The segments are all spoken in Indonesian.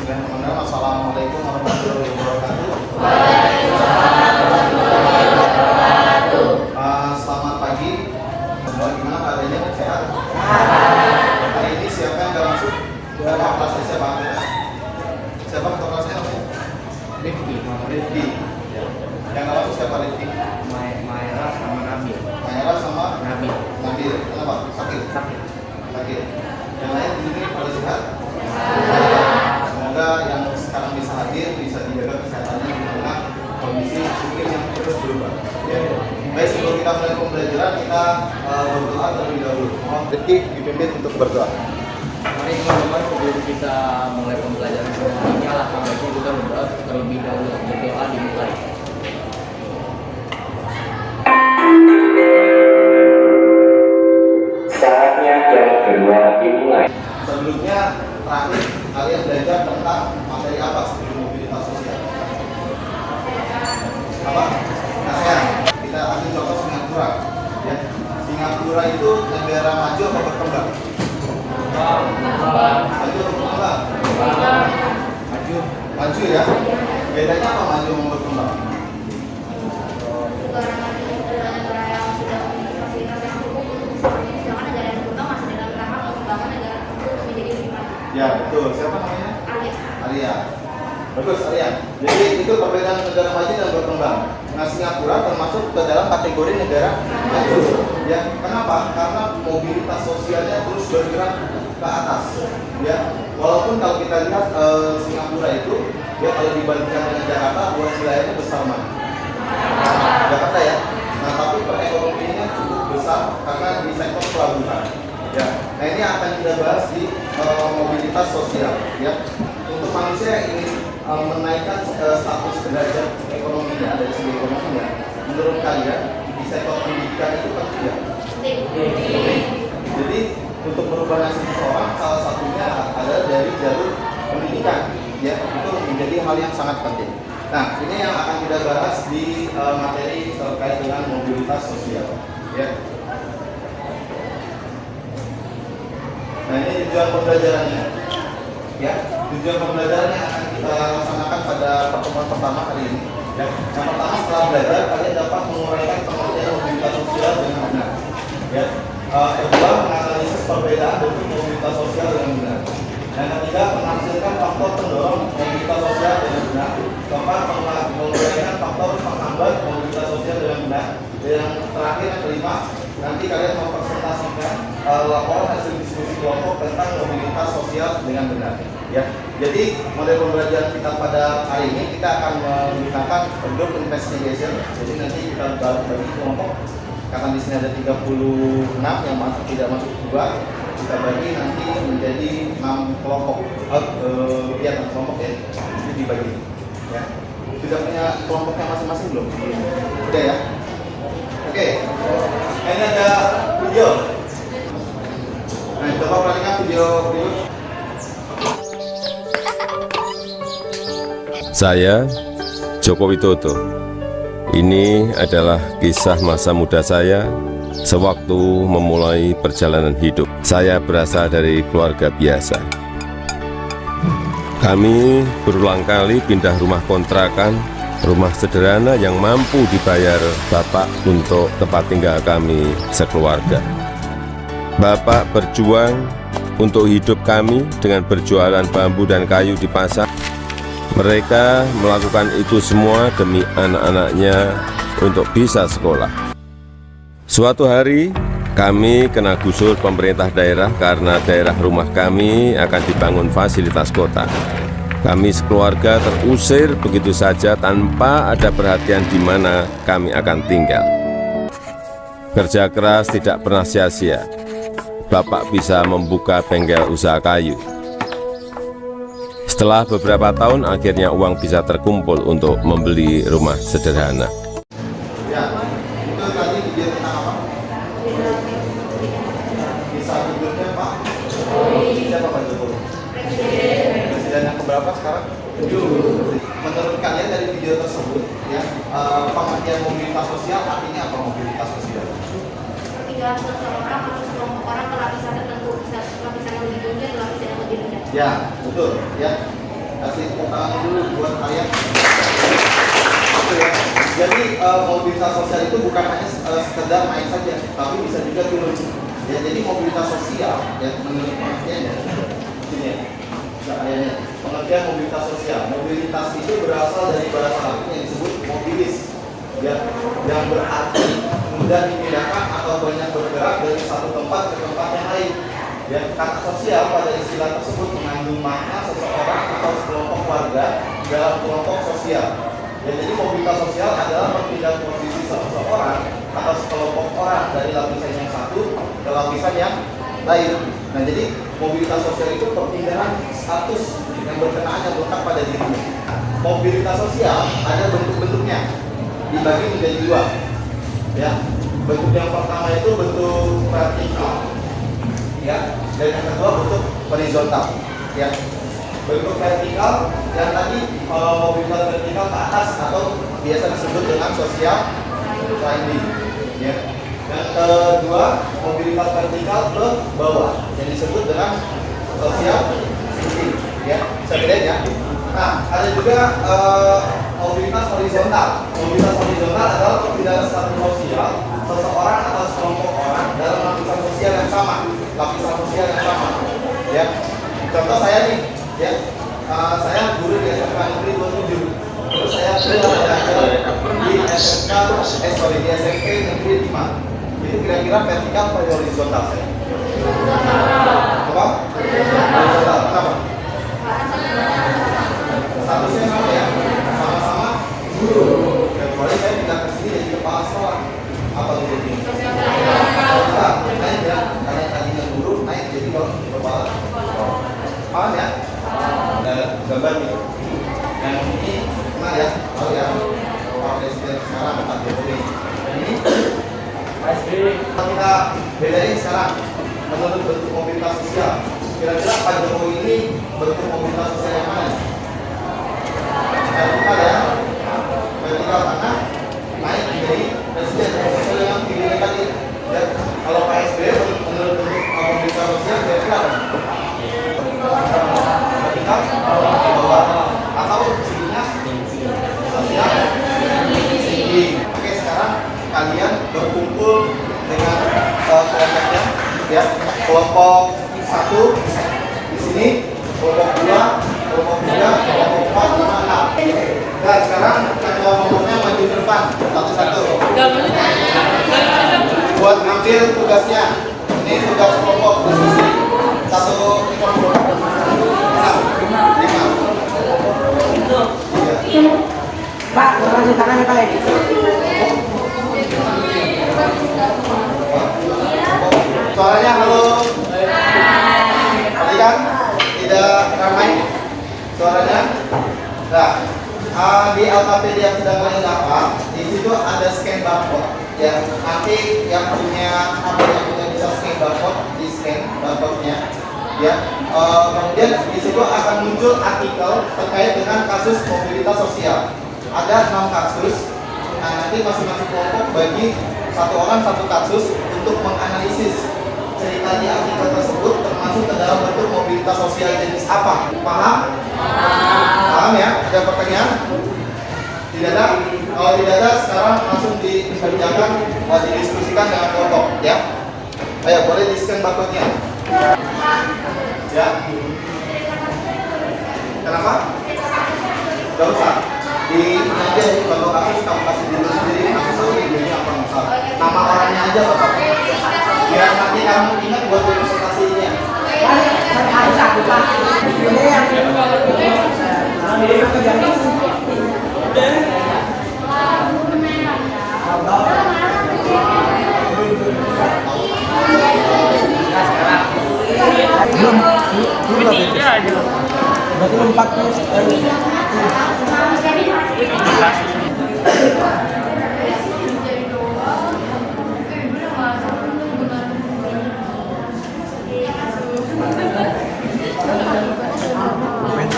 Bismillahirrahmanirrahim. Assalamualaikum warahmatullahi wabarakatuh. Selamat pagi. Semua gimana keadaannya? Sehat? Hari ini siapa yang nggak masuk? Kakak kelasnya siapa? Siapa kakak kelasnya namanya? Rifki. Yang nggak masuk siapa Rifki? Maera sama Nabil. Maera sama Nabil. Nabil. Kenapa? Sakit. Yang lain di sini pada sehat? Semoga yang sekarang bisa hadir bisa dijaga kesehatannya di tengah kondisi mungkin yang terus berubah. Ya. Baik, sebelum kita mulai pembelajaran kita berdoa terlebih dahulu. Mohon Rifki dipimpin untuk berdoa. Mari teman-teman, sebelum kita mulai pembelajaran ini, alangkah baiknya kita berdoa terlebih dahulu. Berdoa dimulai. Saatnya yang kedua dimulai. Sebelumnya terakhir kalian belajar tentang materi apa sebelum mobilitas sosial? Apa? ASEAN. Kita ambil contoh Singapura. Ya. Singapura itu negara maju atau berkembang? Maju atau berkembang? Maju ya. Bedanya apa maju sama berkembang? Ya betul. Siapa namanya? Alia. Bagus Alia. Jadi itu perbedaan negara maju dan berkembang. Nah Singapura termasuk ke dalam kategori negara maju. Ya kenapa? Karena mobilitas sosialnya terus bergerak ke atas. Ya walaupun kalau kita lihat Singapura itu ya kalau dibandingkan dengan Jakarta luas wilayahnya besar mana? Jakarta ya. Nah tapi perekonomiannya cukup besar karena di sektor pelabuhan. Ya, nah ini akan kita bahas di mobilitas sosial. Ya, untuk manusia yang ingin menaikkan status derajat ekonominya dari segi ekonominya, menurut kalian di sektor pendidikan itu penting ya? Jadi untuk merubah nasib seseorang salah satunya adalah dari jalur pendidikan. Ya, itu menjadi hal yang sangat penting. Nah, ini yang akan kita bahas di materi terkait dengan mobilitas sosial. Ya. Nah ini tujuan pembelajarannya, ya tujuan pembelajaran yang akan kita laksanakan pada pertemuan pertama kali ini. Ya. Yang pertama setelah belajar kalian dapat menguraikan pengertian mobilitas sosial dengan benar. Ya. Kedua menganalisis perbedaan bentuk mobilitas sosial dengan benar. Yang ketiga menghasilkan faktor pendorong mobilitas sosial dengan benar. Keempat menguraikan faktor penghambat mobilitas sosial dengan benar. Dan yang terakhir yang kelima nanti kalian mempresentasikan laporan hasil diskusi kelompok tentang mobilitas sosial dengan benar. Ya, jadi model pembelajaran kita pada hari ini kita akan menggunakan group investigation. Jadi nanti kita bagi kelompok. Karena di sini ada 36 yang masuk tidak masuk 2, kita bagi nanti menjadi 6 kelompok. Ya, 6 kelompok ya. Jadi dibagi. Ya. Sudah punya kelompoknya masing-masing belum? Udah ya. Oke, ini ada video. Nah, coba perhatikan video berikut. Saya Joko Widodo. Ini adalah kisah masa muda saya sewaktu memulai perjalanan hidup. Saya berasal dari keluarga biasa. Kami berulang kali pindah rumah kontrakan, rumah sederhana yang mampu dibayar Bapak untuk tempat tinggal kami sekeluarga. Bapak berjuang untuk hidup kami dengan berjualan bambu dan kayu di pasar. Mereka melakukan itu semua demi anak-anaknya untuk bisa sekolah. Suatu hari, kami kena gusur pemerintah daerah karena daerah rumah kami akan dibangun fasilitas kota. Kami sekeluarga terusir begitu saja tanpa ada perhatian di mana kami akan tinggal. Kerja keras tidak pernah sia-sia. Bapak bisa membuka bengkel usaha kayu. Setelah beberapa tahun, akhirnya uang bisa terkumpul untuk membeli rumah sederhana. Ya, itu tadi video tentang apa? Bisa judulnya Pak? Siapa Pak Jokowi? Presiden yang keberapa sekarang? 7. Menurut kalian dari video tersebut, ya pengertian mobilitas sosial artinya apa mobilitas sosial? Ketika seseorang atau sekelompok orang ke lapisan tertentu, lapisan yang lebih tinggi atau lapisan yang lebih rendah. Ya, betul. Ya. Kasih tepuk tangan dulu buat ayah. Oke ya. Jadi mobilitas sosial itu bukan hanya sekedar naik saja, tapi bisa juga turun. Ya, jadi mobilitas sosial ya menurut pengertiannya ini ya. Ayahnya pengertian mobilitas sosial. Mobilitas itu berasal dari bahasa Latin yang disebut mobilis. Ya, yang berarti mudah dipindahkan atau banyak bergerak dari satu tempat ke tempat yang lain. Ya, kata sosial pada istilah tersebut mengandung makna seseorang atau sekelompok warga dalam kelompok sosial. Ya, jadi mobilitas sosial adalah perpindahan posisi seseorang atau sekelompok orang dari lapisan yang satu ke lapisan yang lain. Nah, jadi mobilitas sosial itu perpindahan status yang berkenaan yang lekat pada dirinya. Mobilitas sosial ada bentuk-bentuknya, dibagi menjadi dua. Ya, bentuk yang pertama itu bentuk vertikal, ya, dan yang kedua bentuk horizontal. Ya, bentuk vertikal yang tadi mobilitas vertikal ke atas atau biasa disebut dengan social climbing. Ya. Yang kedua mobilitas vertikal ke bawah yang disebut dengan social sinking. Ya, bisa bedain ya. Nah, ada juga mobilitas horizontal. Mobilitas horizontal adalah perpindahan status sosial seseorang atau sekelompok orang dalam lapisan sosial yang sama. Lapisan sosial yang sama. Ya. Contoh saya nih, ya. Saya guru di SMK Negeri 27. Terus saya belajar di di SMP Negeri 5. Itu kira-kira vertikal atau horizontal saya? Apa? Horizontal. Kenapa? Statusnya sama ya, sama-sama guru. Kecuali saya pindah ke sini jadi kepala sekolah. Apa itu jadi? Naik ya, karena tadinya guru naik jadi kepala sekolah. Paham ya? Gambar nih. Yang ini kenal ya? Tahu ya? Pak Presiden sekarang Pak Jokowi. Ini kalau kita bedain sekarang menurut bentuk mobilitas sosial. Kira-kira Pak Jokowi ini bentuk mobilitas sosial yang mana? Vertikal ya, vertikal tengah naik menjadi presiden sesuai yang pilih tadi. Ya, kalau Pak SBY menurut bentuk mobilitas sosial kira-kira apa? Vertikal di bawah atau sininya sosial tinggi. Oke, sekarang kalian berkumpul dengan kelompoknya, ya, kelompok 1 di sini, kelompok 2, kelompok 3, kelompok 4, 5, 6. Nah, sekarang ketua kelompoknya maju ke depan satu-satu. Buat ngambil tugasnya. Ini tugas kelompok diskusi. Satu kelompok. 6, 5. Pak, kasih tangannya Pak. Suaranya halo. Tadi kan tidak ramai suaranya. Nah, di LKPD yang sedang lain apa? Di situ ada scan barcode. Ya, nanti yang punya HP yang bisa scan barcode, di scan barcode-nya. Ya, kemudian di situ akan muncul artikel terkait dengan kasus mobilitas sosial. Ada 6 kasus. Nah, nanti masing-masing kelompok bagi satu orang satu kasus untuk menganalisis cerita di artikel tersebut termasuk ke dalam bentuk mobilitas sosial jenis apa. Paham? Paham ya? Ada pertanyaan? Tidak ada? Kalau tidak ada, sekarang langsung dikerjakan, didiskusikan dengan kelompok ya. Ayo, boleh di-scan barcode-nya. Ya. Kenapa? Gak usah. Di aja kalau kasus kamu kasih dulu sendiri, kamu tahu ini apa masalah. Nama orangnya aja Bapak. Biar nanti kamu ingat buat presentasinya. Ada satu Pak. Ini yang belum 40.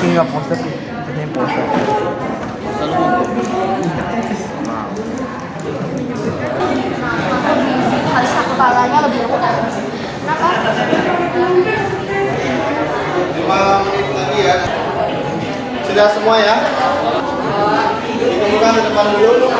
Nggak poster sih, ini poster. Harus kepalanya lebih lengkap. Kenapa? 5 menit lagi ya. Sudah semua ya? Ditemukan di depan dulu.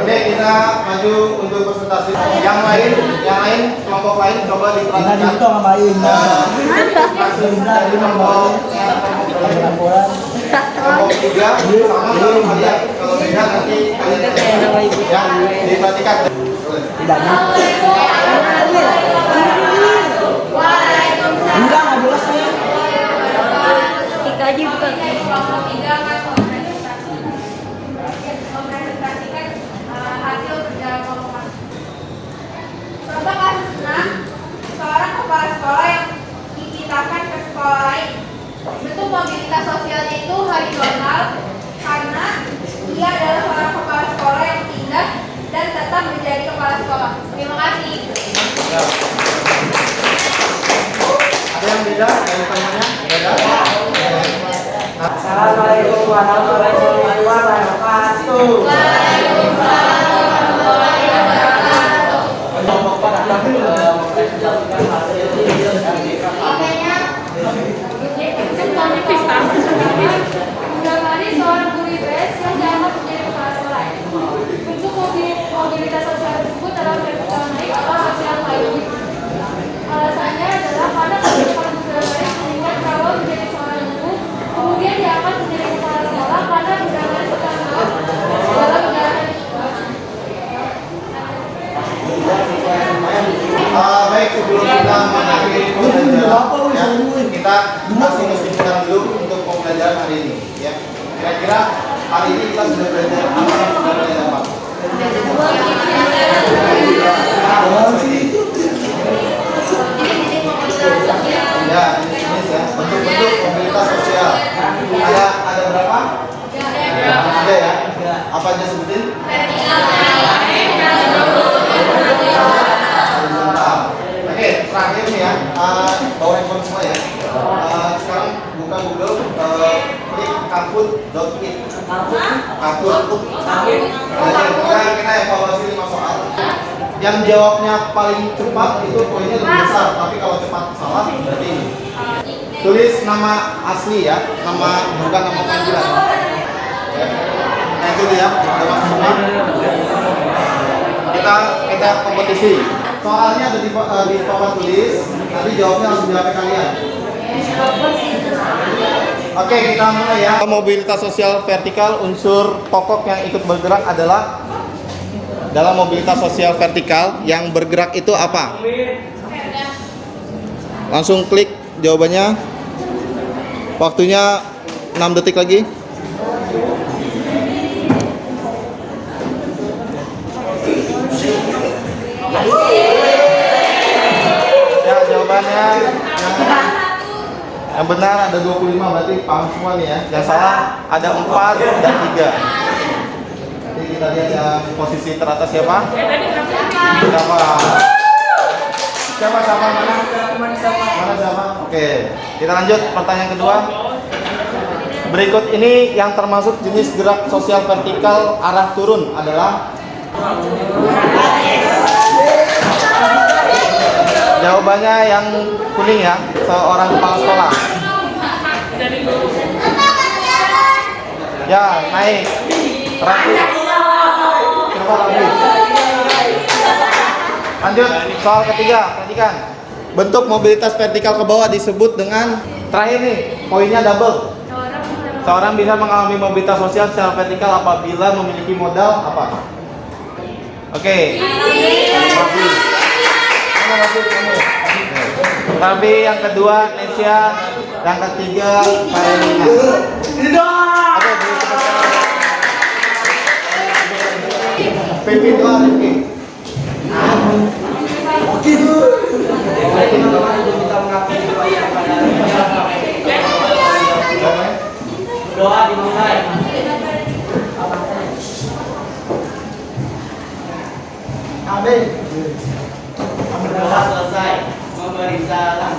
Oke, kita maju untuk presentasi. Yang lain, kelompok lain coba Kita diperhatikan. gitu ngapain? Kasus dari kelompok Laporan. kelompok 3 sama kalau kalian kalau beda nanti kalian ya diperhatikan. Tidaknya. Enggak jelas nih. Tika aja bukan. Hasil kerja kelompok. Contoh kasusnya, seorang kepala sekolah yang dipindahkan ke sekolah lain. Bentuk mobilitas sosialnya itu horizontal karena dia adalah seorang kepala sekolah yang pindah dan tetap menjadi kepala sekolah. Terima kasih. Ada yang beda dari temannya? Beda? Assalamualaikum warahmatullahi wabarakatuh. Mendapati seorang guru IPS yang diangkat menjadi kepala sekolah. Bentuk mobilitas sosial tersebut adalah vertikal naik atau sosial lain. Alasannya adalah karena kehidupan budaya baik meningkat kalau menjadi seorang guru, kemudian diangkat menjadi kepala sekolah karena budaya terkenal dalam negara. Baik, sebelum kita mengakhiri pembelajaran, ya, kita kasih kesimpulan dulu untuk pembelajaran hari ini. Ya, kira-kira hari ini kita sudah belajar apa yang sudah belajar apa? Ya, jenis ya, bentuk-bentuk mobilitas sosial. Ada berapa? Ada ya. Apa aja sebutin? Oke, terakhir nih ya, bawa handphone semua ya. Sekarang buka Google, klik kahoot.it. Kahoot. Kita evaluasi 5 soal. Yang jawabnya paling cepat itu poinnya lebih besar, tapi kalau cepat salah berarti ini. Tulis nama asli ya, bukan nama panggilan. Ya. Nah itu dia, udah masuk semua. Kita kompetisi. Soalnya ada di papan tulis, nanti jawabnya langsung jawab kalian. Oke, kita mulai ya. Mobilitas sosial vertikal, unsur pokok yang ikut bergerak adalah dalam mobilitas sosial vertikal yang bergerak itu apa? Langsung klik jawabannya. Waktunya 6 detik lagi. Ya, jawabannya yang benar ada 25, berarti paham semua nih ya. Yang salah ada 4 dan 3. Jadi kita lihat yang posisi teratas siapa? Siapa? Mana siapa? Oke, kita lanjut pertanyaan kedua. Berikut ini yang termasuk jenis gerak sosial vertikal arah turun adalah? Jawabannya yang kuning ya, seorang kepala sekolah. Ya, naik. Rapi. Coba lagi. Lanjut, soal ketiga, perhatikan. Bentuk mobilitas vertikal ke bawah disebut dengan, terakhir nih, poinnya double. Seorang bisa mengalami mobilitas sosial secara vertikal apabila memiliki modal apa? Oke. Tapi yang kedua Nesia, yang ketiga Karolina. Pipi doa Rifki. Doa dimulai. Amin. Doa selesai. Memberi salam.